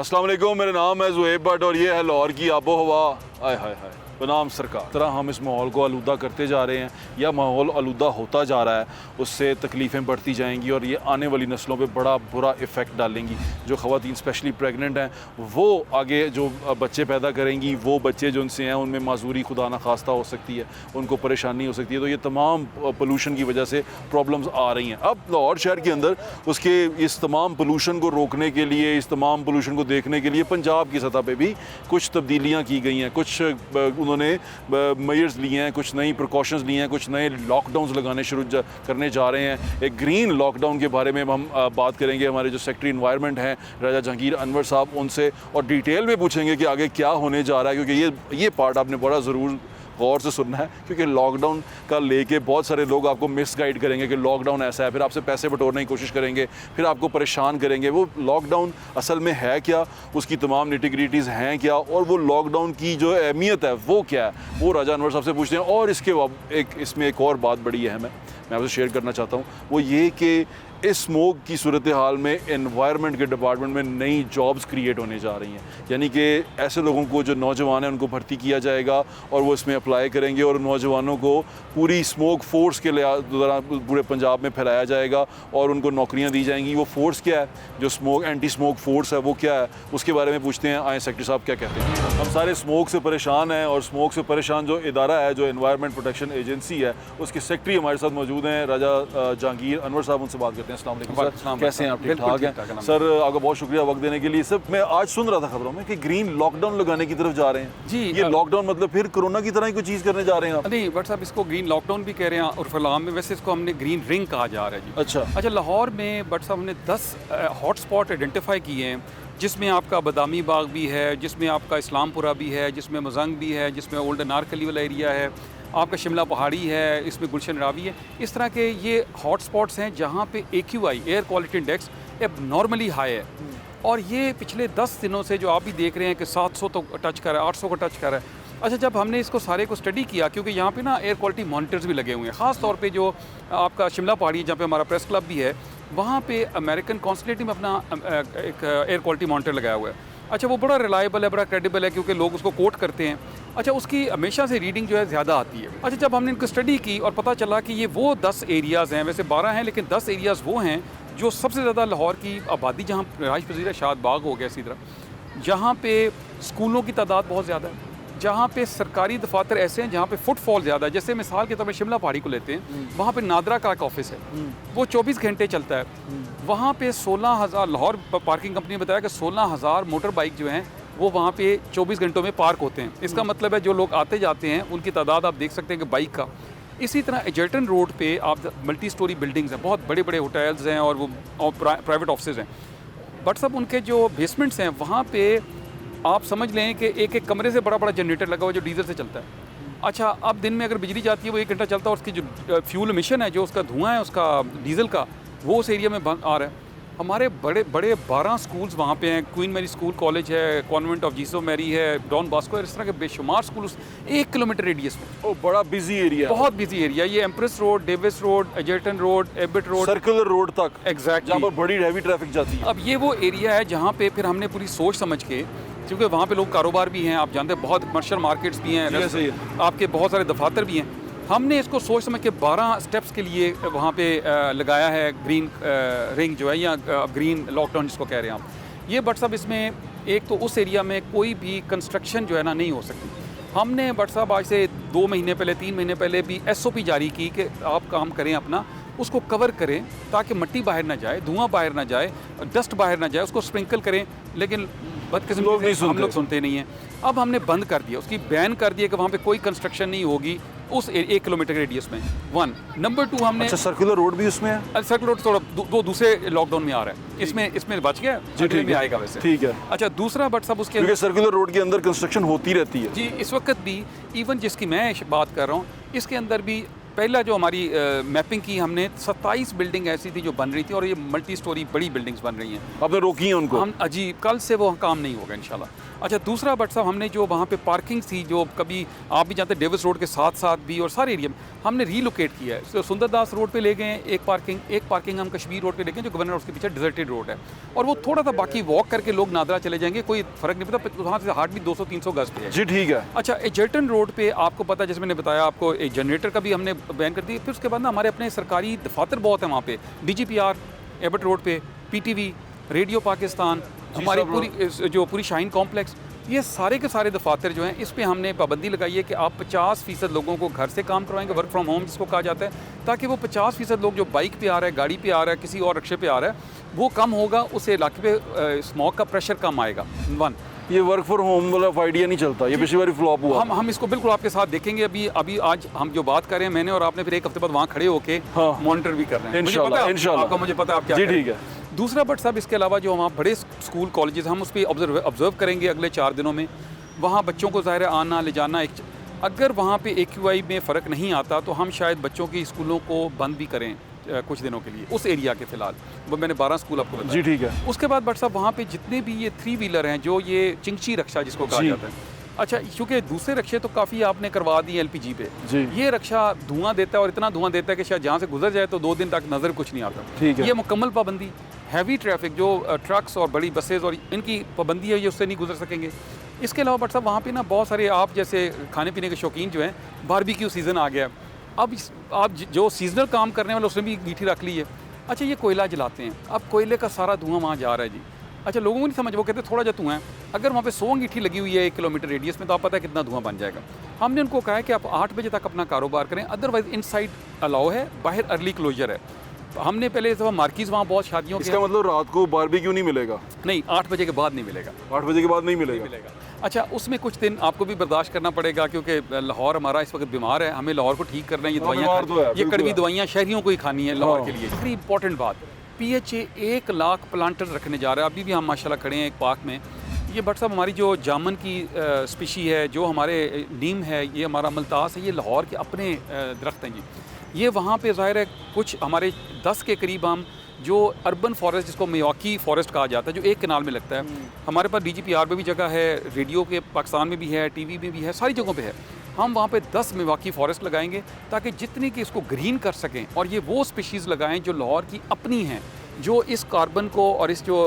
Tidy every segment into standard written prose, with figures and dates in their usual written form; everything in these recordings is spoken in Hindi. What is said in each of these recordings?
अस्सलाम वालेकुम, मेरा नाम है ज़ुहैब भट्ट और ये है लाहौर की आबो हवा। आय हाय हाय बनाम सरकार तरह हम इस माहौल को आलूदा करते जा रहे हैं या माहौल आलूदा होता जा रहा है, उससे तकलीफ़ें बढ़ती जाएंगी और ये आने वाली नस्लों पे बड़ा बुरा इफ़ेक्ट डालेंगी। जो ख़वातीन स्पेशली प्रेगनेंट हैं वो आगे जो बच्चे पैदा करेंगी, वो बच्चे जो उनसे हैं उनमें माजूरी खुदा न खास्ता हो सकती है, उनको परेशानी हो सकती है। तो ये तमाम पोलूशन की वजह से प्रॉब्लम्स आ रही हैं। अब लाहौर शहर के अंदर उसके इस तमाम पोलूशन को रोकने के लिए, इस तमाम पोलूशन को देखने के लिए पंजाब की सतह पर भी कुछ तब्दीलियाँ की गई हैं। कुछ उन्होंने मेजर्स लिए हैं, कुछ नई प्रिकॉशंस लिए हैं, कुछ नए लॉकडाउन्स लगाने शुरू करने जा रहे हैं। एक ग्रीन लॉकडाउन के बारे में हम बात करेंगे हमारे जो सेक्रेटरी इन्वायरमेंट हैं राजा जहांगीर अनवर साहब, उनसे और डिटेल में पूछेंगे कि आगे क्या होने जा रहा है, क्योंकि ये पार्ट आपने बड़ा ज़रूर गौर से सुनना है, क्योंकि लॉकडाउन का लेके बहुत सारे लोग आपको मिसगाइड करेंगे कि लॉकडाउन ऐसा है, फिर आपसे पैसे बटोरने की कोशिश करेंगे, फिर आपको परेशान करेंगे। वो लॉकडाउन असल में है क्या, उसकी तमाम निटिग्रिटीज़ हैं क्या, और वो लॉकडाउन की जो अहमियत है वो क्या है, वो राजा अनवर साहब से पूछते हैं। और इसमें एक और बात बड़ी अहम है, मैं आपसे शेयर करना चाहता हूँ, वो ये कि इस स्मोक की सूरत हाल में एनवायरनमेंट के डिपार्टमेंट में नई जॉब्स क्रिएट होने जा रही हैं। यानी कि ऐसे लोगों को जो नौजवान हैं उनको भर्ती किया जाएगा और वो इसमें अप्लाई करेंगे और नौजवानों को पूरी स्मोक फोर्स के दौरान पूरे पंजाब में फैलाया जाएगा और उनको नौकरियां दी जाएंगी। वो फोर्स क्या है, जो एंटी स्मोक फोर्स है वो क्या है, उसके बारे में पूछते हैं। आए सेक्रेटरी साहब क्या कहते हैं। हम सारे स्मोक से परेशान हैं और स्मोक से परेशान जो इदारा है, जो एनवायरनमेंट प्रोटेक्शन एजेंसी है, उसके सेक्रेटरी हमारे साथ मौजूद हैं राजा जहांगीर अनवर साहब, उनसे बात करते हैं। अस्सलाम वालेकुम सर, कैसे हैं आप? ठीक ठाक हैं सर, आपका बहुत शुक्रिया वक्त देने के लिए। सर मैं आज सुन रहा था खबरों में कि ग्रीन लॉकडाउन लगाने की तरफ जा रहे हैं जी। ये लॉकडाउन मतलब फिर कोरोना की तरह ही कोई चीज़ करने जा रहे हैं आप? नहीं बट साहब, इसको ग्रीन लॉकडाउन भी कह रहे हैं और फिलहाल में वैसे इसको हमने ग्रीन रिंग कहा जा रहा है जी। अच्छा, लाहौर में बट साहब हमने 10 हॉट स्पॉट आइडेंटिफाई किए हैं, जिसमें आपका बदामी बाग भी है, जिसमें आपका इस्लामपुरा भी है, जिसमें मजंग भी है, जिसमें ओल्ड अनारकली वाला एरिया है, आपका शिमला पहाड़ी है, इसमें गुलशन रावी है। इस तरह के ये हॉट स्पॉट्स हैं जहाँ पे AQI एयर क्वालिटी इंडेक्स अब नॉर्मली हाई है। और ये पिछले 10 दिनों से जो आप भी देख रहे हैं कि 700 तो टच कर रहा है, 800 को टच कर रहा है। अच्छा, जब हमने इसको सारे को स्टडी किया, क्योंकि यहाँ पे ना एयर क्वालिटी मॉनिटर्स भी लगे हुए हैं, ख़ास तौर पे जो आपका शिमला पहाड़ी जहाँ पे हमारा प्रेस क्लब भी है, वहाँ पे अमेरिकन कॉन्सुलेट में अपना एक एयर क्वालिटी मॉनिटर लगाया हुआ है। अच्छा, वो बड़ा रिलायबल है, बड़ा क्रेडिबल है, क्योंकि लोग उसको कोट करते हैं। अच्छा, उसकी हमेशा से रीडिंग जो है ज़्यादा आती है। अच्छा, जब हमने इनको स्टडी की और पता चला कि ये वो 10 एरियाज़ हैं, वैसे 12 हैं लेकिन 10 एरियाज़ वो हैं जो सबसे ज़्यादा लाहौर की आबादी, जहाँ रहाइश पजीर है, शाद बाग हो गया इसी तरह, जहाँ पे स्कूलों की तादाद बहुत ज़्यादा है, जहाँ पे सरकारी दफातर ऐसे हैं जहाँ पे फुटफॉल ज़्यादा है। जैसे मिसाल के तौर पर शिमला पहाड़ी को लेते हैं, वहाँ पे नादरा का एक ऑफिस है, वो 24 घंटे चलता है। वहाँ पे 16,000, लाहौर पार्किंग कंपनी ने बताया कि 16,000 मोटर बाइक जो हैं वो वहाँ पे 24 घंटों में पार्क होते हैं। इसका मतलब है जो लोग आते जाते हैं उनकी तादाद आप देख सकते हैं कि बाइक का। इसी तरह एजर्टन रोड पे आप मल्टी स्टोरी बिल्डिंग्स हैं, बहुत बड़े बड़े होटल्स हैं और वो प्राइवेट ऑफिसेज़ हैं, बट सब उनके जो बेसमेंट्स हैं वहाँ पे आप समझ लें कि एक एक कमरे से बड़ा बड़ा जनरेटर लगा हुआ जो डीजल से चलता है। अच्छा, अब दिन में अगर बिजली जाती है वो 1 घंटा चलता है, और उसकी जो फ्यूल एमिशन है, जो उसका धुआं है उसका डीजल का, वो उस एरिया में आ रहा है। हमारे बड़े बड़े 12 स्कूल्स वहाँ पे हैं, क्वीन मैरी स्कूल कॉलेज है, कॉन्वेंट ऑफ जीसस मैरी है, डॉन बॉस्को है, इस तरह के बेशुमार स्कूल उस 1 किलोमीटर रेडियस में। बड़ा बिजी एरिया, बहुत बिजी एरिया। ये Empress road, Davis road, Egerton road, Abbott road, circular road तक, एग्जैक्टली, जहाँ पर बड़ी हैवी ट्रैफिक जाती है। अब ये वो एरिया है जहाँ पे फिर हमने पूरी सोच समझ के, क्योंकि वहाँ पे लोग कारोबार भी हैं, आप जानते हैं, बहुत कमर्शियल मार्केट्स भी हैं, आपके बहुत सारे दफातर भी हैं, हमने इसको सोच समझ के 12 स्टेप्स के लिए वहाँ पे लगाया है ग्रीन रिंग जो है, या ग्रीन लॉकडाउन जिसको कह रहे हैं आप। ये बट साहब इसमें एक तो उस एरिया में कोई भी कंस्ट्रक्शन जो है ना नहीं हो सकती। हमने बट साहब आज से 2 महीने पहले, 3 महीने पहले भी SOP जारी की कि आप काम करें अपना, उसको कवर करें ताकि मिट्टी बाहर ना जाए, धुआं बाहर ना जाए, डस्ट बाहर ना जाए, उसको स्प्रिंकल करें। लेकिन बदकिस्मती से हम लोग सुनते नहीं हैं। अब हमने बंद कर दिया, उसकी बैन कर दिया कि वहाँ पे कोई कंस्ट्रक्शन नहीं होगी उस 1 किलोमीटर रेडियस में। 1 नंबर 2 हमने, अच्छा, सर्कुलर रोड भी उसमें है? सर्कुलर रोड थोड़ा दूसरे लॉकडाउन में आ रहा है, इसमें बच गया जी, ठीक है, आएगा वैसे, ठीक है। अच्छा, दूसरा बट सब उसके सर्कुलर रोड के अंदर कंस्ट्रक्शन होती रहती है जी, इस वक्त भी, इवन जिसकी मैं बात कर रहा हूँ, इसके अंदर भी पहला जो हमारी मैपिंग की हमने 27 बिल्डिंग ऐसी थी जो बन रही थी और ये मल्टी स्टोरी बड़ी बिल्डिंग्स बन रही हैं। आपने रोकी है उनको? हम अजी कल से वो काम नहीं होगा इंशाल्लाह। अच्छा, दूसरा बट साहब हमने जो वहाँ पे पार्किंग थी, जो कभी आप भी जानते हैं डेविस रोड के साथ साथ भी और सारे एरिया में हमने रीलोकेट किया है। तो सुंदरदास रोड पे ले गए हैं एक पार्किंग हम कश्मीर रोड पे ले गए जो गवर्नर उसके पीछे डिजर्टेड रोड है, और वो थोड़ा सा बाकी वॉक करके लोग नादरा चले जाएंगे, कोई फर्क नहीं पड़ता। वहाँ से हार्ट भी 200-300 गज पे है। जी ठीक है। अच्छा, एजर्टन रोड पे आपको पता है, जैसे मैंने बताया आपको, एक जनरेटर का भी हमने बैन कर दिया। फिर उसके बाद ना हमारे अपने सरकारी दफातर बहुत है वहाँ पे, DGPR एबट रोड पे, PTV, रेडियो पाकिस्तान, हमारी पूरी शाहीन कॉम्प्लेक्स, ये सारे के सारे दफातर जो हैं, इस पे हमने पाबंदी लगाई है कि आप 50% लोगों को घर से काम करवाएंगे, वर्क फ्रॉम होम जिसको कहा जाता है, ताकि वो 50% लोग जो बाइक पे आ रहा है, गाड़ी पे आ रहा है, किसी और रिक्शे पे आ रहा है, वो कम होगा, उस इलाके पे स्मोक का प्रेशर कम आएगा। ये वर्क फ्रॉम होम वाला आइडिया नहीं चलता, ये पिछली बार फ्लॉप हुआ। हम इसको बिल्कुल आपके साथ देखेंगे। अभी आज हम जो बात कर रहे हैं, मैंने और आपने फिर एक हफ्ते बाद वहाँ खड़े होके मॉनिटर भी कर रहे हैं इंशाल्लाह। आपका मुझे पता है आप क्या जी ठीक है। दूसरा बट साहब, इसके अलावा जो वहाँ बड़े स्कूल कॉलेजेस हम उस पर ऑब्जर्व करेंगे अगले 4 दिनों में। वहाँ बच्चों को ज़ाहिर है आना ले जाना, अगर वहाँ पे AQI में फ़र्क नहीं आता तो हम शायद बच्चों की स्कूलों को बंद भी करें कुछ दिनों के लिए उस एरिया के फ़िलहाल। वो मैंने 12 स्कूल आपको बताया। जी ठीक है। उसके बाद बट साहब वहाँ पे जितने भी ये 3 व्हीलर हैं, जो ये चिंगची रक्षा जिसको कहा जाता है, अच्छा, क्योंकि दूसरे रक्षे तो काफ़ी आपने करवा दिए LPG पे, ये रक्षा धुआं देता है और इतना धुआं देता है कि शायद जहाँ से गुजर जाए तो 2 दिन तक नज़र कुछ नहीं आता। ठीक है। ये मुकम्मल पाबंदी। हैवी ट्रैफिक जो ट्रक्स और बड़ी बसेज और इनकी पाबंदी है, ये उससे नहीं गुजर सकेंगे। इसके अलावा बट साहब वहाँ पे ना बहुत सारे आप जैसे खाने पीने के शौकीन जो हैं, बारबेक्यू सीज़न आ गया, अब आप जो सीजनल काम करने वाले उसने भी गिट्टी रख ली है। अच्छा, ये कोयला जलाते हैं, अब कोयले का सारा धुआं वहाँ जा रहा है जी। अच्छा, लोगों को नहीं समझ, वो कहते हैं थोड़ा जा धुआं है, अगर वहाँ पे 100 अंगीठी लगी हुई है 1 किलोमीटर रेडियस में, तो आप पता है कितना धुआं बन जाएगा। हमने उनको कहा है कि आप 8 बजे तक अपना कारोबार करें, अदरवाइज इनसाइड अलाउ है, बाहर अर्ली क्लोजर है। हमने पहले इस मार्किज वहाँ बहुत शादियों इसका मतलब रात को बारबेक्यू नहीं मिलेगा? नहीं, 8 बजे के बाद नहीं मिलेगा। 8 बजे के बाद नहीं मिलेगा। अच्छा, उसमें कुछ दिन आपको भी बर्दाश्त करना पड़ेगा, क्योंकि लाहौर हमारा इस वक्त बीमार है, हमें लाहौर को ठीक करना है। ये दवाइयाँ, ये कड़वी दवाइयाँ शहरियों को ही खानी है लाहौर के लिए। बड़ी इंपॉर्टेंट बात, PHA 1 लाख प्लांटर रखने जा रहा है। अभी भी हम माशाल्लाह खड़े हैं एक पार्क में। ये बट साहब हमारी जो जामन की स्पीशी है, जो हमारे नीम है, ये हमारा मल्तास है, ये लाहौर के अपने दरख्त हैं जी। ये वहाँ पे ज़ाहिर है कुछ हमारे 10 के करीब हम जो अर्बन फॉरेस्ट जिसको मियावाकी फॉरेस्ट कहा जाता है, जो एक कनाल में लगता है, हमारे पास DGPR में भी जगह है, रेडियो के पाकिस्तान में भी है, TV में भी है, सारी जगहों पे है। हम वहाँ पे 10 मियावाकी फॉरेस्ट लगाएंगे ताकि जितनी कि इसको ग्रीन कर सकें, और ये वो स्पीशीज़ लगाएं जो लाहौर की अपनी हैं, जो इस कार्बन को और इस जो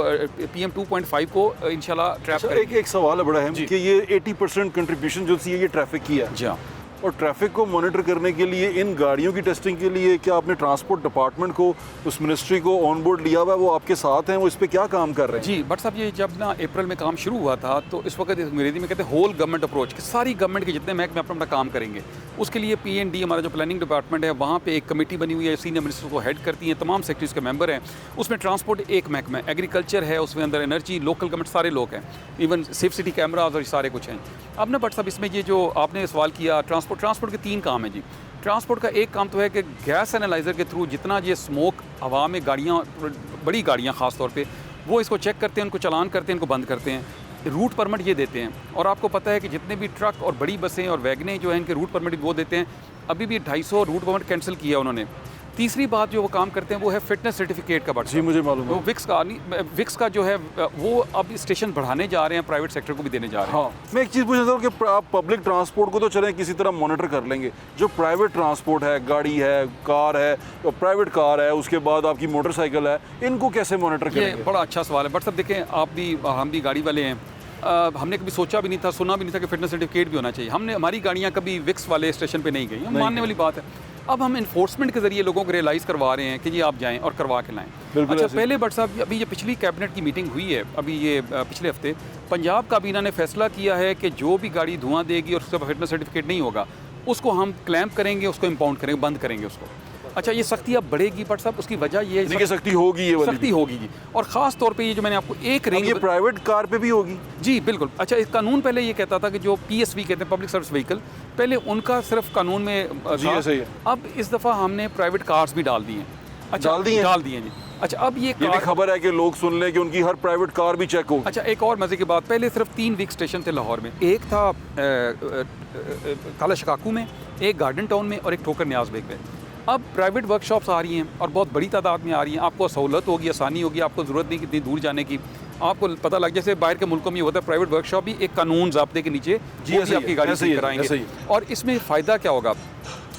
PM 2.5 को इंशाल्लाह ट्रैप करें। एक सवाल है बड़ा है कि ये 80% कंट्रीब्यूशन जो थी ये ट्रैफिक की है। जी, और ट्रैफिक को मॉनिटर करने के लिए इन गाड़ियों की टेस्टिंग के लिए क्या आपने ट्रांसपोर्ट डिपार्टमेंट को, उस मिनिस्ट्री को ऑन बोर्ड लिया हुआ है? वो आपके साथ हैं, वो इस पे क्या काम कर रहे हैं? जी बट साहब, ये जब ना अप्रैल में काम शुरू हुआ था, तो इस वक्त अंग्रेजी में कहते हैं होल गवर्नमेंट अप्रोच, कि सारी गवर्नमेंट के जितने महकमे अपना काम करेंगे। उसके लिए P&D हमारा जो प्लानिंग डिपार्टमेंट है, वहाँ पे एक कमेटी बनी हुई है, सीनियर मिनिस्टर को हेड करती हैं, तमाम सेक्रेटरीज के मेंबर हैं। उसमें ट्रांसपोर्ट एक महकमा है, एग्रीकल्चर है, उसमें अंदर एनर्जी, लोकल गवर्नमेंट, सारे लोग हैं, इवन सेफ सिटी कैमराज और सारे कुछ हैं। अब ना बट साहब, इसमें ये जो आपने सवाल किया, ट्रांसपोर्ट के 3 काम है जी। ट्रांसपोर्ट का एक काम तो है कि गैस एनालाइज़र के थ्रू जितना ये स्मोक हवा में गाड़ियाँ, बड़ी गाड़ियाँ ख़ास तौर पे, वो इसको चेक करते हैं, उनको चालान करते हैं, उनको बंद करते हैं, रूट परमिट ये देते हैं। और आपको पता है कि जितने भी ट्रक और बड़ी बसें और वैगनें जो हैं, इनके रूट परमिट वो देते हैं। अभी भी 250 रूट परमिट कैंसिल किया उन्होंने। तीसरी बात जो वो काम करते हैं वो है फिटनेस सर्टिफिकेट का। जी मुझे मालूम है। वो विक्स का जो है वो अब स्टेशन बढ़ाने जा रहे हैं, प्राइवेट सेक्टर को भी देने जा रहे हैं। हाँ, मैं एक चीज़ पूछ रहा हूँ कि आप पब्लिक ट्रांसपोर्ट को तो चलें किसी तरह मॉनिटर कर लेंगे, जो प्राइवेट ट्रांसपोर्ट है, गाड़ी है, कार है, प्राइवेट कार है, उसके बाद आपकी मोटरसाइकिल है, इनको कैसे मॉनिटर करेंगे? ये बड़ा अच्छा सवाल है। बट सब देखें, आप भी, हम भी गाड़ी वाले हैं, हमने कभी सोचा भी नहीं था, सुना भी नहीं था कि फिटनेस सर्टिफिकेट भी होना चाहिए। हमारी गाड़ियाँ कभी विक्स वाले स्टेशन पे नहीं गई, हम मानने वाली बात है। अब हम इन्फोर्समेंट के जरिए लोगों को रियलाइज़ करवा रहे हैं कि जी आप जाएं और करवा के लाएं। अच्छा, पहले बट साहब, अभी ये पिछली कैबिनेट की मीटिंग हुई है, अभी ये पिछले हफ्ते पंजाब काबीना ने फैसला किया है कि जो भी गाड़ी धुआं देगी और उसका फिटनेस सर्टिफिकेट नहीं होगा, उसको हम क्लैम्प करेंगे, उसको इम्पाउंड करेंगे, बंद करेंगे उसको। अच्छा, ये सख्ती अब बढ़ेगी बट साहब, उसकी वजह ये है, सख्ती होगी, ये वाली सख्ती होगी जी। और ख़ास तौर पे ये जो मैंने आपको एक रिंग, ये प्राइवेट कार पे भी होगी? जी बिल्कुल। अच्छा, इस कानून पहले ये कहता था कि जो PSV कहते हैं, पब्लिक सर्विस व्हीकल, पहले उनका सिर्फ कानून में जी सही है। अब इस दफ़ा हमने प्राइवेट कार्स भी डाल दी हैं। अच्छा, डाल दिए? डाल दिए जी। अच्छा, अब ये भी खबर है कि लोग सुन लें कि उनकी हर प्राइवेट कार भी चेक हो। अच्छा, एक और मज़े की बात, पहले सिर्फ 3 वीक स्टेशन थे लाहौर में। एक था काला शिकाकू में, एक गार्डन टाउन में और एक ठोकर न्याज बेग में। अब प्राइवेट वर्कशॉप्स आ रही हैं और बहुत बड़ी तादाद में आ रही हैं। आपको सहूलत होगी, आसानी होगी, आपको ज़रूरत नहीं कितनी दूर जाने की। आपको पता लग, जैसे बाहर के मुल्कों में ये होता है, प्राइवेट वर्कशॉप भी एक कानून ज़ाब्ते के नीचे वो भी आपकी गाड़ी सही कराएंगे। और इसमें फ़ायदा क्या होगा,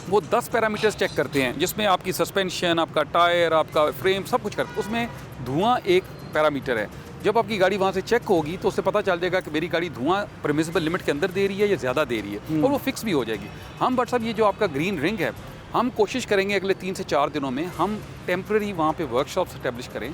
वो 10 पैरामीटर्स चेक करते हैं, जिसमें आपकी सस्पेंशन, आपका टायर, आपका फ्रेम, सब कुछ करते हैं। उसमें धुआं एक पैरामीटर है। जब आपकी गाड़ी वहाँ से चेक होगी तो उससे पता चल जाएगा कि मेरी गाड़ी धुआं परमिसिबल लिमिट के अंदर दे रही है या ज़्यादा दे रही है, और वो फिक्स भी हो जाएगी। हम बट साहब, ये जो आपका ग्रीन रिंग है, हम कोशिश करेंगे अगले 3 से 4 दिनों में हम टेम्प्रेरी वहाँ पे वर्कशॉप स्टैब्लिश करें।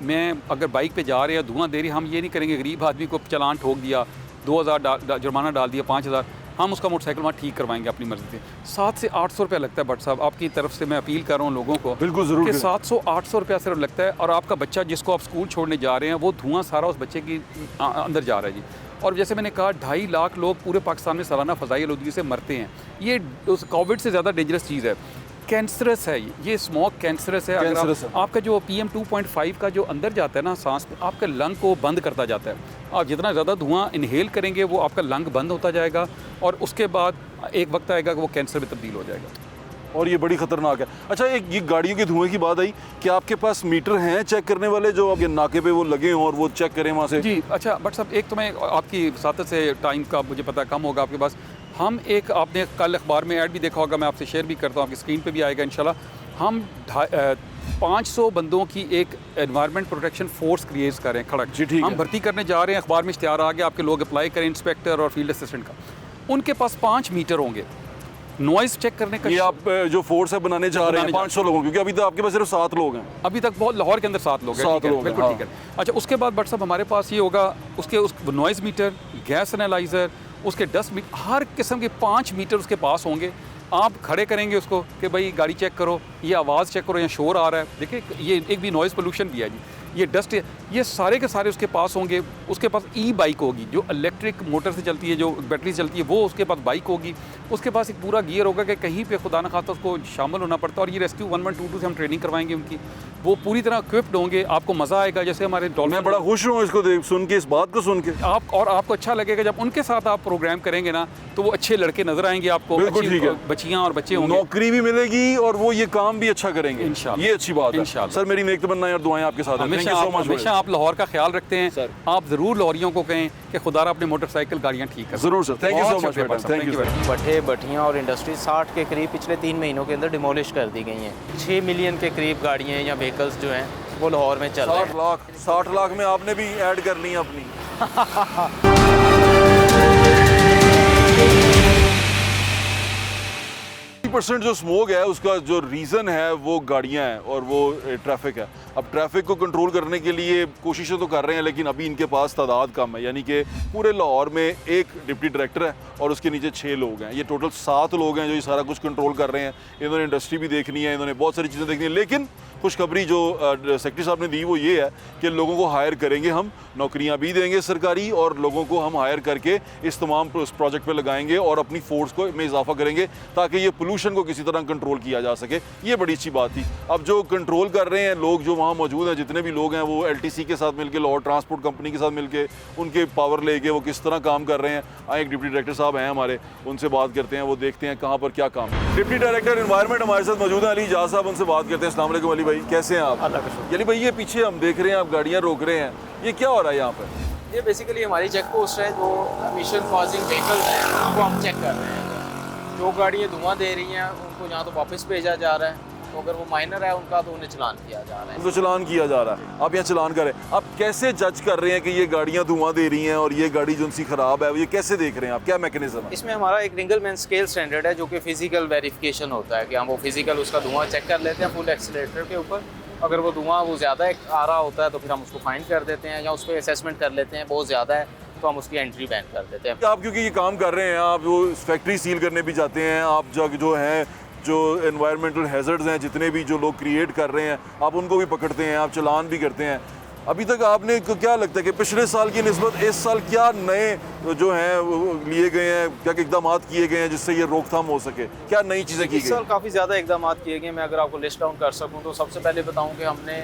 मैं अगर बाइक पे जा रहे हैं, धुआं दे रही, हम ये नहीं करेंगे गरीब आदमी को चालान ठोक दिया, 2000 जुर्माना डाल दिया, 5000, हम उसका मोटरसाइकिल वहाँ ठीक करवाएंगे अपनी मर्ज़ी से। 700 से 800 रुपया लगता है। बट साहब, आपकी तरफ से मैं अपील कर रहा हूँ लोगों को, बिल्कुल ज़रूर, कि 700-800 रुपया सिर्फ लगता है, और आपका बच्चा जिसको आप स्कूल छोड़ने जा रहे हैं, वो धुआं सारा उस बच्चे की अंदर जा रहा है जी। और जैसे मैंने कहा, 2.5 लाख लोग पूरे पाकिस्तान में सालाना फ़ज़ाई आलूदगी से मरते हैं। ये उस कोविड से ज़्यादा डेंजरस चीज़ है, कैंसरस है ये स्मोक, कैंसरस है। अगर आपका जो PM 2.5 का जो अंदर जाता है ना सांस में, आपके लंग को बंद करता जाता है। आप जितना ज़्यादा धुआं इनहेल करेंगे, वो आपका लंग बंद होता जाएगा, और उसके बाद एक वक्त आएगा कि वो कैंसर में तब्दील हो जाएगा, और ये बड़ी ख़तरनाक है। अच्छा, एक ये गाड़ियों के धुएं की बात आई, कि आपके पास मीटर हैं चेक करने वाले जो आपके नाके पे वो लगे हों और वो चेक करें वहाँ से? जी। अच्छा, बट साहब, एक तो मैं आपकी साथ से टाइम का मुझे पता कम होगा आपके पास, हम एक, आपने कल अखबार में ऐड भी देखा होगा, मैं आपसे शेयर भी करता हूँ, आपकी स्क्रीन पे भी आएगा इंशाल्लाह। हम 500 बंदों की एक एनवायरनमेंट प्रोटेक्शन फोर्स क्रिएट कर रहे हैं, खड़क जी, ठीक हम है। भर्ती करने जा रहे हैं। अखबार में इश्तिहार आ गया, आपके लोग अप्लाई करें, इंस्पेक्टर और फील्ड असिस्टेंट का। उनके पास 5 मीटर होंगे नॉइज़ चेक करने का। ये आप जो फोर्स है बनाने जा रहे हैं 500 लोगों, क्योंकि अभी तक आपके पास सिर्फ 7 लोग हैं। अभी तक बहुत, लाहौर के अंदर 7 लोग हैं। 7 लोग, बिल्कुल ठीक है। अच्छा, उसके बाद बट साहब, हमारे पास ये होगा, उस नॉइज़ मीटर, गैस एनालाइज़र, उसके डस्ट मीटर, हर किस्म के 5 मीटर उसके पास होंगे। आप खड़े करेंगे उसको कि भाई गाड़ी चेक करो, ये आवाज़ चेक करो, या शोर आ रहा है। देखिए, ये एक भी नॉइज़ पोल्यूशन भी है जी, ये डस्ट, ये सारे के सारे उसके पास होंगे। उसके पास बाइक होगी जो इलेक्ट्रिक मोटर से चलती है, जो बैटरी से चलती है, वो उसके पास बाइक होगी। उसके पास एक पूरा गियर होगा कि कहीं पे खुदा न खास्ता उसको शामिल होना पड़ता है। और ये रेस्क्यू 1122 से हम ट्रेनिंग करवाएंगे उनकी, वो पूरी तरह इक्विप्ड होंगे। आपको मज़ा आएगा, जैसे हमारे डॉल्फिन। मैं बड़ा खुश हूँ इसको सुन के, इस बात को सुन के। आपको अच्छा लगेगा जब उनके साथ आप प्रोग्राम करेंगे ना, तो वो अच्छे लड़के नजर आएंगे आपको, अच्छी बच्चियाँ और बच्चे होंगे, नौकरी भी मिलेगी और वो ये काम भी अच्छा करेंगे इंशाल्लाह। ये अच्छी बात है सर, मेरी नेक तमन्नाएं और दुआएं आपके साथ हैं। Thank you so much. हमेशा आप लाहौर का ख्याल रखते हैं, आप ज़रूर लाहौरियों को कहें कि खुदारा अपने मोटरसाइकिल गाड़ियाँ ठीक करें। ज़रूर sir, thank you so much. Thank you. भट्टे, भट्टियाँ और इंडस्ट्री 60 के करीब पिछले 3 महीनों के अंदर डिमोलिश कर दी गई हैं। 6 मिलियन के करीब गाड़ियाँ या व्हीकल्स जो हैं वो लाहौर में चल रहे हैं। 60 लाख में आपने भी ऐड कर ली अपनी। 50% जो स्मोक है उसका जो रीज़न है वो गाड़ियां हैं और वो ट्रैफिक है। अब ट्रैफिक को कंट्रोल करने के लिए कोशिशें तो कर रहे हैं, लेकिन अभी इनके पास तादाद कम है। यानी कि पूरे लाहौर में एक डिप्टी डायरेक्टर है और उसके नीचे 6 लोग हैं। ये टोटल 7 लोग हैं जो ये सारा कुछ कंट्रोल कर रहे हैं। इन्होंने इंडस्ट्री भी देखनी है, इन्होंने बहुत सारी चीज़ें देखनी है। लेकिन खुशखबरी जो सेक्रेटरी साहब ने दी वो ये है कि लोगों को हायर करेंगे, हम नौकरियां भी देंगे सरकारी, और लोगों को हम हायर करके इस तमाम प्रोजेक्ट पे लगाएंगे और अपनी फोर्स को में इजाफा करेंगे ताकि ये पोल्यूशन को किसी तरह कंट्रोल किया जा सके। ये बड़ी अच्छी बात थी। अब जो कंट्रोल कर रहे हैं लोग जो वहाँ मौजूद हैं, जितने भी लोग हैं, वो LTC के साथ मिलकर, लाहौर ट्रांसपोर्ट कंपनी के साथ मिलकर उनके पावर लेके वो किस तरह काम कर रहे हैं। एक डिप्टी डायरेक्टर साहब हैं हमारे, उनसे बात करते हैं, वो देखते हैं कहाँ पर क्या काम है। डिप्टी डायरेक्टर एनवायरनमेंट हमारे साथ मौजूद हैं, अली इजाज साहब, उनसे बात करते हैं। अस्सलाम वालेकुम अली भाई, कैसे हैं आप? अली भाई, ये पीछे हम देख रहे हैं आप गाड़ियाँ रोक रहे हैं, ये क्या हो रहा है यहाँ पर? ये बेसिकली हमारी चेक पोस्ट है। जो एमिशन कॉजिंग व्हीकल्स हैं उनको हम चेक कर रहे हैं। जो गाड़ियाँ धुआं दे रही हैं उनको यहाँ तो वापस भेजा जा रहा है, तो अगर वो माइनर है उनका तो उन्हें चलान किया जा रहा है। उनको चलान किया जा रहा है, आप यहाँ चलान करें। आप कैसे जज कर रहे हैं कि ये गाड़ियाँ धुआं दे रही हैं और ये गाड़ी जो उनसी ख़राब है, ये कैसे देख रहे हैं आप? क्या मैकेनिज्म है इसमें? हमारा एक रिंगलमैन स्केल स्टैंडर्ड है जो कि फिजिकल वेरिफिकेशन होता है कि हम वो फिजिकल उसका धुआं चेक कर लेते हैं फुल एक्सीलरेटर के ऊपर। अगर वो धुआं वो ज़्यादा आ रहा होता है तो फिर हम उसको फाइंड कर देते हैं या उस पर असेसमेंट कर लेते हैं। बहुत ज़्यादा है तो हम उसकी एंट्री बैन कर देते हैं। आप क्योंकि ये काम कर रहे हैं, आप वो फैक्ट्री सील करने भी जाते हैं, आप जो हैं जो एनवायरमेंटल हैज़र्ड्स हैं जितने भी जो लोग क्रिएट कर रहे हैं, आप उनको भी पकड़ते हैं, आप चलान भी करते हैं। अभी तक आपने को क्या लगता है कि पिछले साल की निस्बत इस साल क्या नए जो हैं वो लिए गए हैं, क्या इकदाम किए गए हैं जिससे ये रोकथाम हो सके, क्या नई चीज़ें की इस साल गई? काफ़ी ज़्यादा इकदाम किए गए। मैं अगर आपको लिस्ट डाउन कर सकूँ तो सबसे पहले बताऊँ कि हमने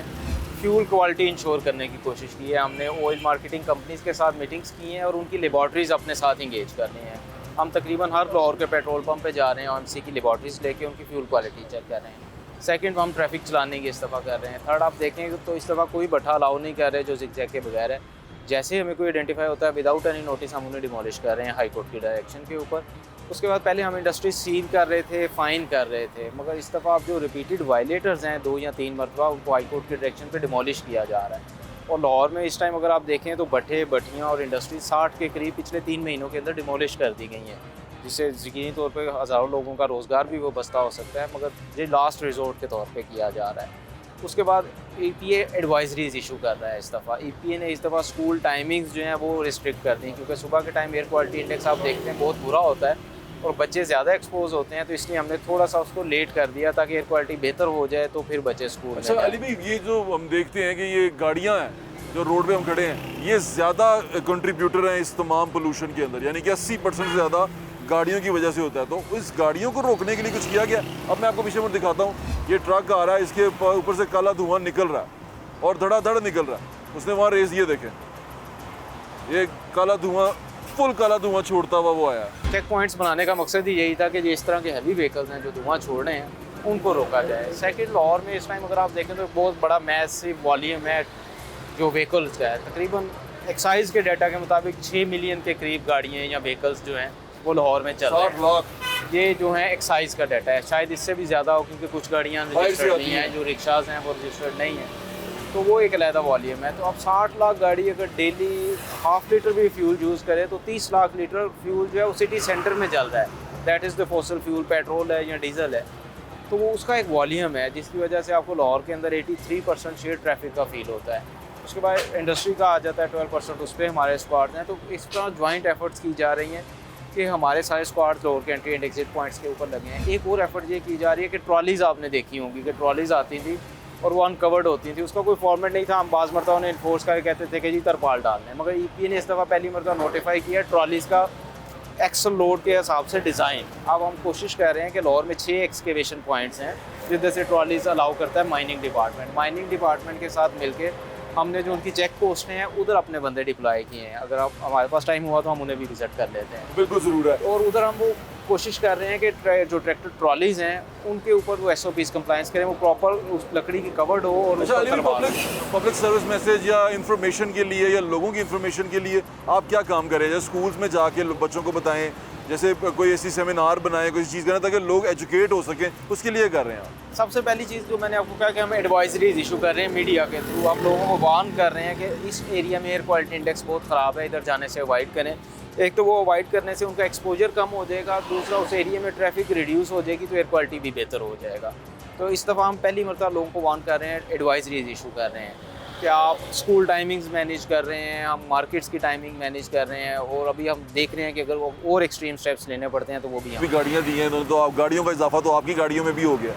फ्यूल क्वालिटी इंश्योर करने की कोशिश की है। हमने ऑयल मार्केटिंग कंपनीज़ के साथ मीटिंग्स की हैं और उनकी लेबॉर्ट्रीज़ अपने साथ इंगेज करनी है। हम तकरीबन हर लाहौर के पेट्रोल पंप पे जा रहे हैं, OMC की लेबॉर्ट्रीज़ लेके उनकी फ्यूल क्वालिटी चेक कर रहे हैं। सेकंड, हम ट्रैफिक चलाने की इस दफ़ा कर रहे हैं। थर्ड, आप देखें तो इस दफ़ा कोई भट्ठा अलाउ नहीं कर रहे जो जिगजैग के बगैर है। जैसे ही हमें कोई आइडेंटिफाई होता है विदाउट एनी नोटिस हम उन्हें डिमोलिश कर रहे हैं हाई कोर्ट की डायरेक्शन के ऊपर। उसके बाद पहले हम इंडस्ट्री सील कर रहे थे, फ़ाइन कर रहे थे, मगर इस दफ़ा आप जो रिपीटेड वायलेटर्स हैं 2 या 3 मरतबा उनको हाई कोर्ट की डायरेक्शन पे डिमोलिश किया जा रहा है। और लाहौर में इस टाइम अगर आप देखें तो भट्ठे भट्टियाँ और इंडस्ट्री 60 के करीब पिछले 3 महीनों के अंदर डिमोलिश कर दी गई हैं, जिससे यकीनी तौर पे हज़ारों लोगों का रोज़गार भी वो बस्ता हो सकता है, मगर ये लास्ट रिजोर्ट के तौर पे किया जा रहा है। उसके बाद EPA एडवाइजरीज इशू कर रहा है इस दफ़ा। EPA ने इस दफ़ा स्कूल टाइमिंग्स जो हैं वो रिस्ट्रिक्ट कर दी, क्योंकि सुबह के टाइम एयर क्वालिटी इंडेक्स आप देखते हैं बहुत बुरा होता है और बच्चे ज़्यादा एक्सपोज होते हैं, तो इसलिए हमने थोड़ा सा उसको लेट कर दिया ताकि एयर क्वालिटी बेहतर हो जाए तो फिर बच्चे स्कूल में अच्छा जाएं। अली भाई, ये जो हम देखते हैं कि ये गाड़ियाँ हैं जो रोड पे हम खड़े हैं, ये ज़्यादा कंट्रीब्यूटर हैं इस तमाम पोल्यूशन के अंदर, यानी कि 80% से ज़्यादा गाड़ियों की वजह से होता है। तो इस गाड़ियों को रोकने के लिए कुछ किया गया? अब मैं आपको पीछे मुड़ दिखाता हूँ, ये ट्रक आ रहा है, इसके ऊपर से काला धुआं निकल रहा है और धड़ाधड़ निकल रहा है। उसने वहाँ रेस, ये देखें, ये काला धुआं, फुल काला धुआं छोड़ता हुआ वो आया। चेक पॉइंट्स बनाने का मकसद ही यही था कि इस तरह के हैवी व्हीकल्स हैं जो धुआं छोड़ रहे हैं उनको रोका जाए। सेकंड, लाहौर में इस टाइम अगर आप देखें तो बहुत बड़ा मैसिव वॉल्यूम है जो व्हीकल्स का है। तकरीबन एक्साइज के डाटा के मुताबिक 6 मिलियन के करीब गाड़ियाँ या व्हीकल्स जो हैं वो लाहौर में चल रहे हैं। 60 लाख ये जो है एक्साइज का डाटा है, शायद इससे भी ज़्यादा हो क्योंकि कुछ गाड़ियाँ रजिस्टर्ड नहीं हैं, जो रिक्शाज हैं वो रजिस्टर्ड नहीं हैं, तो वो एक अलहदा वॉल्यूम है। तो अब 60 लाख गाड़ी अगर डेली हाफ लीटर भी फ्यूल यूज़ करे तो 30 लाख लीटर फ्यूल जो है वो सिटी सेंटर में चल रहा है। That is the fossil fuel, petrol है या डीजल है, तो वो उसका एक वॉल्यूम है जिसकी वजह से आपको लाहौर के अंदर 83% शेयर ट्रैफिक का फील होता है। उसके बाद इंडस्ट्री का आ जाता है 12%, उस पर हमारे स्क्वाड्स हैं। तो इस तरह जॉइंट एफर्ट्स की जा रही हैं कि हमारे सारे स्क्वाड्स लाहौर के एंट्री एंड एग्जिट पॉइंट्स के ऊपर लगे हैं। एक और एफर्ट ये की जा रही है कि ट्रॉलीज़ आपने देखी होंगी कि ट्रॉलीज़ आती थी और वो अनकवर्ड होती थी, उसका कोई फॉर्मेट नहीं था। हम बाज़ मरतबा उन्हें इन्फोर्स करके कहते थे कि जी तरपाल डालना है, मगर EPA ने इस दफ़ा पहली मरतबा नोटिफाई किया ट्रॉलीज़ का एक्सल लोड के हिसाब से डिज़ाइन। अब हम कोशिश कर रहे हैं कि लाहौर में 6 एक्सकेवेशन पॉइंट्स हैं जिधर से ट्रॉलीज़ अलाउ करता है माइनिंग डिपार्टमेंट। माइनिंग डिपार्टमेंट के साथ मिलके हमने जो उनकी चेक पोस्ट हैं उधर अपने बंदे डिप्लॉय किए हैं। अगर आप हमारे पास टाइम हुआ तो हम उन्हें भी विजिट कर लेते हैं। बिल्कुल ज़रूर है। और उधर हम वो कोशिश कर रहे हैं कि जो ट्रैक्टर ट्रॉलीज़ हैं उनके ऊपर वो SOPs कंप्लाइंस करें, वो प्रॉपर उस लकड़ी की कवर्ड हो। और अच्छा अली, पब्लिक सर्विस मैसेज या इंफॉर्मेशन के लिए या लोगों की इंफॉर्मेशन के लिए आप क्या काम करें? जैसे स्कूल्स में जाके बच्चों को बताएं, जैसे कोई ऐसी सेमिनार बनाए, कोई चीज़ करें ताकि लोग एजुकेट हो सकें, उसके लिए कर रहे हैं आप? सबसे पहली चीज़ जो मैंने आपको कहा कि हम एडवाइजरीज इशू कर रहे हैं मीडिया के थ्रू, आप लोगों को वार्न कर रहे हैं कि इस एरिया में एयर क्वालिटी इंडेक्स बहुत ख़राब है, इधर जाने से अवॉइड करें। एक तो वो अवॉइड करने से उनका एक्सपोजर कम हो जाएगा, दूसरा उस एरिया में ट्रैफिक रिड्यूस हो जाएगी तो एयर क्वालिटी भी बेहतर हो जाएगा। तो इस दफ़ा हम पहली मरतबा लोगों को वार्न कर रहे हैं, एडवाइजरीज इशू कर रहे हैं कि आप स्कूल टाइमिंग्स मैनेज कर रहे हैं, हम मार्केट्स की टाइमिंग मैनेज कर रहे हैं, और अभी हम देख रहे हैं कि अगर वो और एक्सट्रीम स्टेप्स लेने पड़ते हैं तो वो भी हम गाड़ियाँ दी हैं तो आप गाड़ियों का इजाफा तो आपकी गाड़ियों में भी हो गया।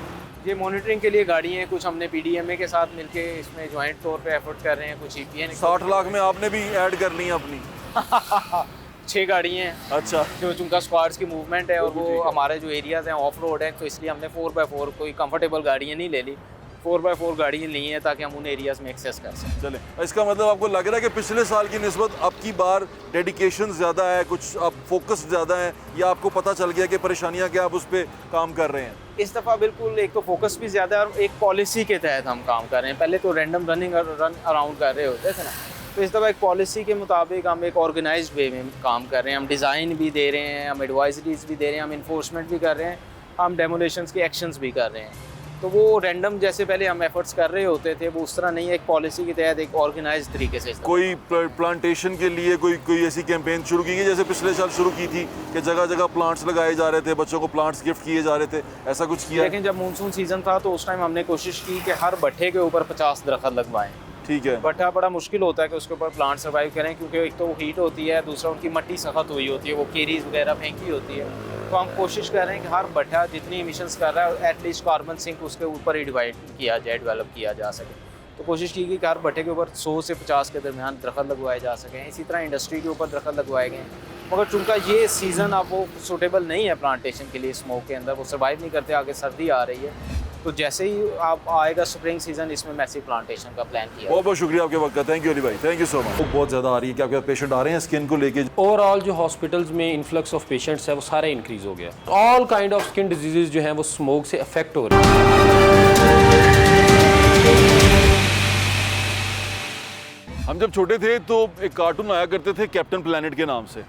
ये मॉनिटरिंग के लिए गाड़ी हैं, कुछ हमने PDMA के साथ मिलके इसमें जॉइंट तौर पे एफर्ट कर रहे हैं, कुछ EPA ने 60 लाख में आपने भी ऐड कर ली अपनी 6 गाड़ी हैं। अच्छा, जो उनका स्क्वाड्स की मूवमेंट है और वो हमारे जो एरियाज़ हैं ऑफ रोड है, तो इसलिए हमने 4x4 कोई कंफर्टेबल गाड़ियाँ नहीं ले ली, 4x4 गाड़ियाँ ली हैं ताकि हम उन एरियाज़ में एक्सेस कर सकें। चले, इसका मतलब आपको लग रहा है कि पिछले साल की निस्बत अब की बार डेडिकेशन ज़्यादा है, कुछ अब फोकस ज़्यादा है, या आपको पता चल गया कि परेशानियाँ क्या, आप उस पर काम कर रहे हैं? इस दफ़ा बिल्कुल एक तो फोकस भी ज़्यादा है और एक पॉलिसी के तहत हम काम कर रहे हैं। पहले तो रैंडम रन अराउंड कर रहे होते थे ना, तो इस दफ़ा एक पॉलिसी के मुताबिक हम एक ऑर्गेनाइज्ड वे में काम कर रहे हैं। हम डिज़ाइन भी दे रहे हैं, हम एडवाइजरीज भी दे रहे हैं, हम इन्फोर्समेंट भी कर रहे हैं, हम डेमोलेशंस के एक्शंस भी कर रहे हैं। तो वो रैंडम जैसे पहले हम एफर्ट्स कर रहे होते थे वो उस तरह नहीं है, एक पॉलिसी के तहत एक ऑर्गेनाइज्ड तरीके से। कोई प्लांटेशन के लिए कोई ऐसी कैंपेन शुरू की गई जैसे पिछले साल शुरू की थी कि जगह जगह प्लांट्स लगाए जा रहे थे, बच्चों को प्लांट्स गिफ्ट किए जा रहे थे, ऐसा कुछ किया? लेकिन जब मानसून सीज़न था तो उस टाइम हमने कोशिश की कि हर भट्ठे के ऊपर 50 दरख्त लगवाएं। ठीक है। भट्ठा बड़ा मुश्किल होता है कि उसके ऊपर प्लांट सर्वाइव करें, क्योंकि एक तो वो हीट होती है, दूसरा उनकी मट्टी सख्त हुई होती है, वो केरीज वगैरह फेंकी होती है। तो हम कोशिश कर रहे हैं कि हर भट्ठा जितनी इमिशंस कर रहा है एटलीस्ट कार्बन सिंक उसके ऊपर ही डिवाइड किया जाए, डेवलप किया जा सके। तो कोशिश की कि हर भट्टे के ऊपर 100 से 50 के दरमियान दरख्त लगवाए जा सकें। इसी तरह इंडस्ट्री के ऊपर दरख्त लगवाए गए हैं, मगर चूंकि ये सीज़न अब वो सूटेबल नहीं है प्लांटेशन के लिए, स्मोक के अंदर वो सर्वाइव नहीं करते, आगे सर्दी आ रही है, तो जैसे ही आप आएगा स्प्रिंग सीजन, इसमें मैसिव प्लांटेशन का प्लान किया। बहुत बहुत शुक्रिया आपके वक्त का, थैंक यू अली भाई, थैंक यू सो मच। बहुत ज़्यादा आ रही है, क्या आपके पेशेंट आ रहे हैं स्किन को लेके? ओवरऑल जो हॉस्पिटल्स में इन्फ्लक्स ऑफ पेशेंट्स है वो सारे इंक्रीज़ हो गया। All kind of skin disease जो हैं वो स्मोक से अफेक्ट हो रहे हैं। हम जब छोटे थे तो एक कार्टून आया करते थे कैप्टन प्लैनेट के नाम से,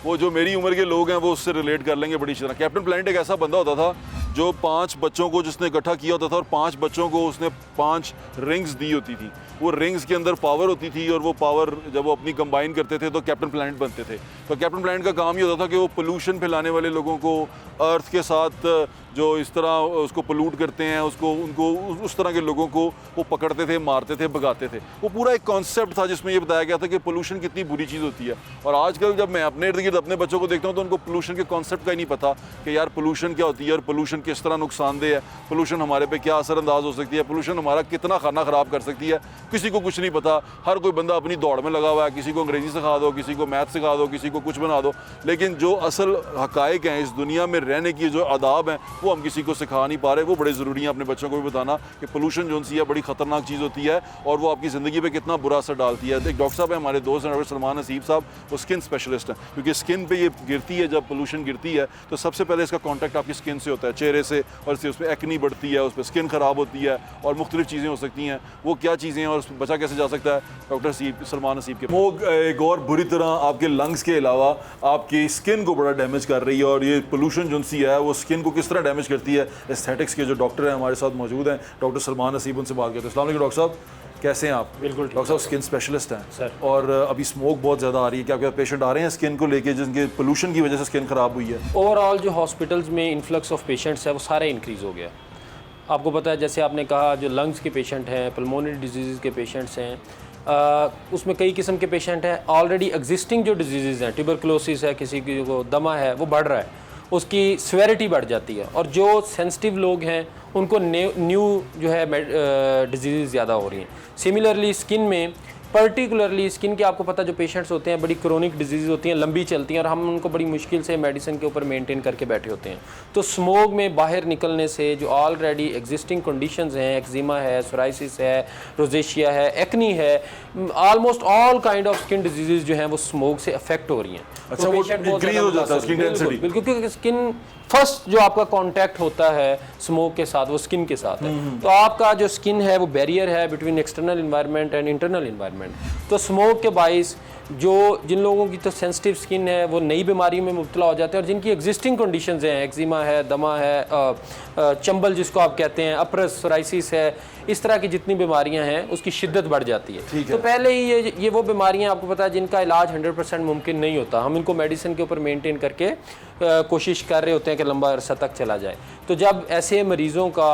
वो जो मेरी उम्र के लोग हैं वो उससे रिलेट कर लेंगे बड़ी अच्छी तरह। कैप्टन प्लैनेट एक ऐसा बंदा होता था जो 5 बच्चों को जिसने इकट्ठा किया होता था और 5 बच्चों को उसने 5 रिंग्स दी होती थी। वो रिंग्स के अंदर पावर होती थी और वो पावर जब वो अपनी कंबाइन करते थे तो कैप्टन प्लैनेट बनते थे। तो कैप्टन प्लैनेट का काम ये होता था कि वो पोल्यूशन फैलाने वाले लोगों को अर्थ के साथ जो इस तरह उसको पोल्यूट करते हैं उनको उस तरह के लोगों को वो पकड़ते थे, मारते थे, भगाते थे। वो पूरा एक कॉन्सेप्ट था जिसमें ये बताया गया था कि पोल्यूशन कितनी बुरी चीज़ होती है। और आजकल जब मैं अपने इर्द गिर्द अपने बच्चों को देखता हूँ तो उनको पोल्यूशन के कॉन्सेप्ट का ही नहीं पता कि यार पोल्यूशन क्या होती है और पोल्यूशन किस तरह नुकसानदेह है, पोल्यूशन हमारे पे क्या असरअंदाज हो सकती है, पोल्यूशन हमारा कितना खाना ख़राब कर सकती है, किसी को कुछ नहीं पता। हर कोई बंदा अपनी दौड़ में लगा हुआ है, किसी को अंग्रेज़ी सिखा दो, किसी को मैथ सिखा दो, किसी को कुछ बना दो, लेकिन जो असल हक़ाइक़ हैं इस दुनिया में रहने की, जो आदाब हैं, वो हम किसी को सिखा नहीं पा रहे। वो बड़े ज़रूरी हैं अपने बच्चों को भी बताना कि पोल्यूशन जो सी है बड़ी ख़तरनाक चीज़ होती है और वो आपकी ज़िंदगी पे कितना बुरा असर डालती है। एक डॉक्टर साहब हैं हमारे दोस्त हैं, डॉक्टर सलमान नसीब साहब, वो स्किन स्पेशलिस्ट हैं, क्योंकि स्किन पे ये गिरती है, जब पोल्यूशन गिरती है तो सबसे पहले इसका कॉन्टैक्ट आपकी स्किन से होता है, चेहरे से, और इससे उस पर एक्नी बढ़ती है, उस पर स्किन ख़राब होती है और मुख्तलिफ चीज़ें हो सकती हैं। वो क्या चीज़ें हैं और बचा कैसे जा सकता है, डॉक्टर सलमान नसीब के। स्मोक एक और बुरी तरह आपके लंग्स के अलावा आपकी स्किन को बड़ा डैमेज कर रही है और ये पोल्यूशन जो सी है वो स्किन को किस तरह डैमेज करती है। एस्थेटिक्स के जो डॉक्टर हैं हमारे साथ मौजूद हैं, डॉक्टर सलमान नसीब, उनसे बात करते हैं। अस्सलाम वालेकुम डॉक्टर साहब, कैसे हैं आप? बिल्कुल डॉक्टर साहब स्किन स्पेशलिस्ट हैं सर। और अभी स्मोक बहुत ज़्यादा आ रही है, क्या आपके पेशेंट आ रहे हैं स्किन को लेके जिनके पोल्यूशन की वजह से स्किन ख़राब हुई है? ओवरऑल जो हॉस्पिटल्स में इन्फ्लक्स ऑफ पेशेंट्स है वो सारे इंक्रीज़ हो गया। आपको पता है, जैसे आपने कहा, जो लंग्स के पेशेंट हैं, पल्मोनरी डिजीज़ के पेशेंट्स हैं, उसमें कई किस्म के पेशेंट हैं। ऑलरेडी एग्जिस्टिंग जो डिजीज़ हैं, ट्यूबरकुलोसिस है, किसी की को दमा है, वो बढ़ रहा है, उसकी सिवेरिटी बढ़ जाती है। और जो सेंसिटिव लोग हैं उनको न्यू जो है डिजीज़ ज़्यादा हो रही हैं। सिमिलरली स्किन में, पर्टिकुलरली स्किन के, आपको पता जो पेशेंट्स होते हैं बड़ी क्रोनिक डिजीज़ होती हैं, लंबी चलती हैं और हम उनको बड़ी मुश्किल से मेडिसिन के ऊपर मेंटेन करके बैठे होते हैं। तो स्मोक में बाहर निकलने से जो ऑलरेडी एग्जिस्टिंग कंडीशंस हैं, एक्जिमा है, सोराइसिस है, रोजेशिया है, एक्नी है, almost all kind of skin disease जो हैं वो स्मोक से अफेक्ट हो रही हैं। अच्छा, तो वो patient बहुत increase हो जाता है स्किन डेंसिटी? बिल्कुल, क्योंकि स्किन फर्स्ट जो आपका कांटेक्ट होता है स्मोक के साथ वो स्किन के साथ है। तो आपका जो स्किन है वो बैरियर है between external environment and internal environment. तो स्मोक के बाइस जिन लोगों की तो सेंसिटिव स्किन है वो नई बीमारी में मुब्तला हो जाते हैं, और जिनकी एग्जिस्टिंग कंडीशंस हैं, एक्जिमा है, दमा है, चंबल जिसको आप कहते हैं, अपरस, सोराइसिस है, इस तरह की जितनी बीमारियां हैं उसकी शिद्दत बढ़ जाती है। तो पहले ही ये वो बीमारियां आपको पता है जिनका इलाज 100% मुमकिन नहीं होता। हम इनको मेडिसिन के ऊपर मेंटेन करके कोशिश कर रहे होते हैं कि लंबा अरसा तक चला जाए। तो जब ऐसे मरीज़ों का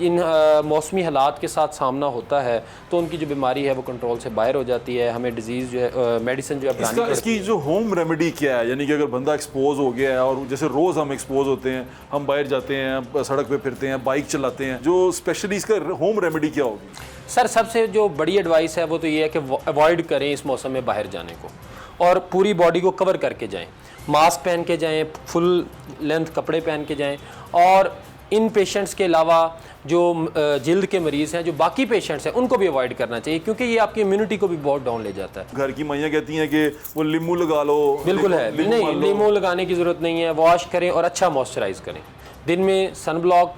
इन मौसमी हालात के साथ सामना होता है तो उनकी जो बीमारी है वो कंट्रोल से बाहर हो जाती है। हमें डिजीज़ जो है, मेडिसिन जो है इसकी जो होम रेमेडी क्या है? यानी कि अगर बंदा एक्सपोज हो गया है और जैसे रोज़ हम एक्सपोज होते हैं, हम बाहर जाते हैं, सड़क पे फिरते हैं, बाइक चलाते हैं, जो स्पेशली इसका होम रेमेडी क्या होगी? सर, सबसे जो बड़ी एडवाइस है वो तो ये है कि अवॉइड करें इस मौसम में बाहर जाने को और पूरी बॉडी को कवर करके जाएं, मास्क पहन के जाएं, फुल लेंथ कपड़े पहन के जाएं। और इन पेशेंट्स के अलावा जो जिल्द के मरीज़ हैं, जो बाकी पेशेंट्स हैं, उनको भी अवॉइड करना चाहिए क्योंकि ये आपकी इम्यूनिटी को भी बहुत डाउन ले जाता है। घर की मैयाँ कहती हैं कि वो लींबू लगा लो। बिल्कुल है, नहीं, लींबू लगाने की ज़रूरत नहीं है। वॉश करें और अच्छा मॉइस्चराइज़ करें। दिन में सन ब्लॉक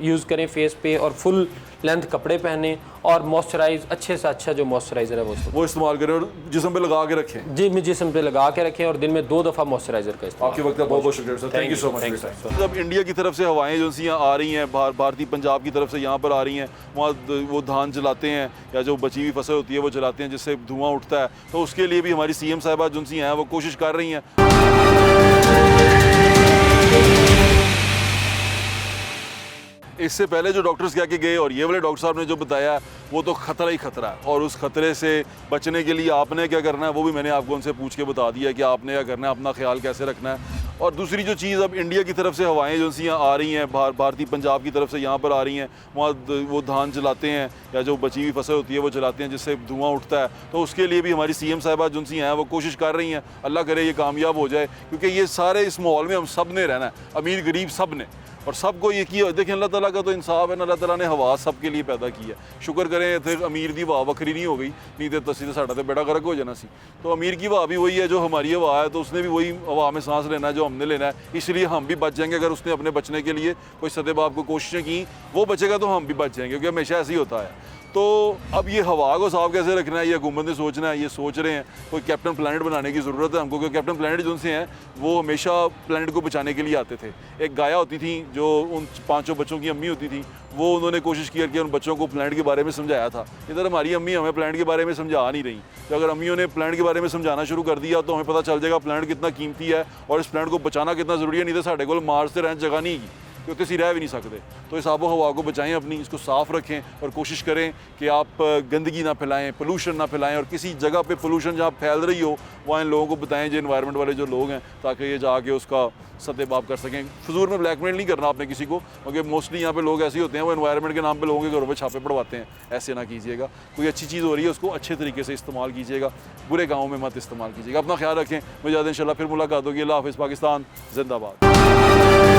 यूज़ करें फेस पे और फुल लेंथ कपड़े पहने और मॉइस्चराइज अच्छे से अच्छा जो मॉइस्चराइज़र है वो इस्तेमाल करें और जिस्म पे लगा के रखें। जी, जिस्म पे लगा के रखें और दिन में 2 दफ़ा मॉइस्चराइज़र का इस्तेमाल। आपके वक्त का बहुत बहुत शुक्रिया sir, thank you so much. जब इंडिया की तरफ से हवाएं जो सी आ रही हैं, भारतीय पंजाब की तरफ से यहाँ पर आ रही हैं, वहाँ वो धान जलाते हैं या जो बची हुई फसल होती है वो जलाते हैं जिससे धुआं उठता है। तो उसके लिए भी हमारी CM साहिबा जो सी हैं वो कोशिश कर रही हैं। इससे पहले जो डॉक्टर्स कह के गए और ये वाले डॉक्टर साहब ने जो बताया वो तो ख़तरा ही ख़तरा है, और उस ख़तरे से बचने के लिए आपने क्या करना है वो भी मैंने आपको उनसे पूछ के बता दिया कि आपने क्या करना है, अपना ख्याल कैसे रखना है। और दूसरी जो चीज़, अब इंडिया की तरफ से हवाएं जो सी आ रही हैं, भारतीय पंजाब की तरफ से यहाँ पर आ रही हैं, वहाँ वो धान जलाते हैं या जो बची हुई फसल होती है वो जलाते हैं, जिससे धुआं उठता है। तो उसके लिए भी हमारी CM साहिबा जो सी हैं वो कोशिश कर रही हैं, अल्लाह करे ये कामयाब हो जाए, क्योंकि ये सारे इस माहौल में हम सब ने रहना है, अमीर गरीब सब ने, और सबको ये किया। देखिए अल्लाह ताला का तो इंसाफ है ना, अल्लाह ताला ने हवा सब के लिए पैदा की है। शुक्र करें थे अमीर की हवा वक्री नहीं हो गई, नहीं तो तसी तो साढ़ा तो बेड़ा गर्क हो जाना सी। तो अमीर की हवा भी वही है जो हमारी हवा है, तो उसने भी वही हवा में सांस लेना है जो हमने लेना है, इसलिए हम भी बच जाएंगे। अगर उसने अपने बचने के लिए कोई सदेबाप को कोशिशें की, वो बचेगा तो हम भी बच जाएंगे, क्योंकि हमेशा ऐसे ही होता है। तो अब ये हवा को साफ कैसे रखना है, ये हुकूमत ने सोचना है, ये सोच रहे हैं। कोई कैप्टन प्लानट बनाने की ज़रूरत है हमको, क्योंकि कैप्टन प्लानट जो से हैं वो हमेशा प्लानट को बचाने के लिए आते थे। एक गाया होती थी जो उन 5 बच्चों की अम्मी होती थी, वो उन्होंने कोशिश की कि उन बच्चों को प्लानट के बारे में समझाया था। इधर हमारी अम्मी हमें प्लानट के बारे में समझा नहीं रही, तो अगर अम्मियों ने प्लानट के बारे में समझाना शुरू कर दिया तो हमें पता चल जाएगा प्लानट कितना कीमती है और इस प्लानट को बचाना कितना ज़रूरी है। नहीं तो साढ़े को मार्स से रहने जगह नहीं है, क्योंकि इसी रह भी नहीं सकते। तो इस आबो हवा को बचाएं अपनी, इसको साफ़ रखें और कोशिश करें कि आप गंदगी ना फैलाएं, पोल्यूशन ना फैलाएं, और किसी जगह पे पोल्यूशन जहाँ फैल रही हो वहाँ इन लोगों को बताएं, जो एनवायरनमेंट वाले जो लोग हैं, ताकि ये जाके उसका सदेबाप कर सकें। फजूल में ब्लैकमेल नहीं करना आपने किसी को, क्योंकि मोस्टली यहाँ पे लोग ऐसे होते हैं वो एनवायरनमेंट के नाम पे लोगों के घरों पे छापे पड़वाते हैं। ऐसे ना कीजिएगा। कोई अच्छी चीज़ हो रही है उसको अच्छे तरीके से इस्तेमाल कीजिएगा, बुरे कामों में मत इस्तेमाल कीजिएगा। अपना ख्याल रखें, मुझे इंशाल्लाह फिर मुलाकात होगी। अल्लाह हाफ़िज़। पाकिस्तान जिंदाबाद।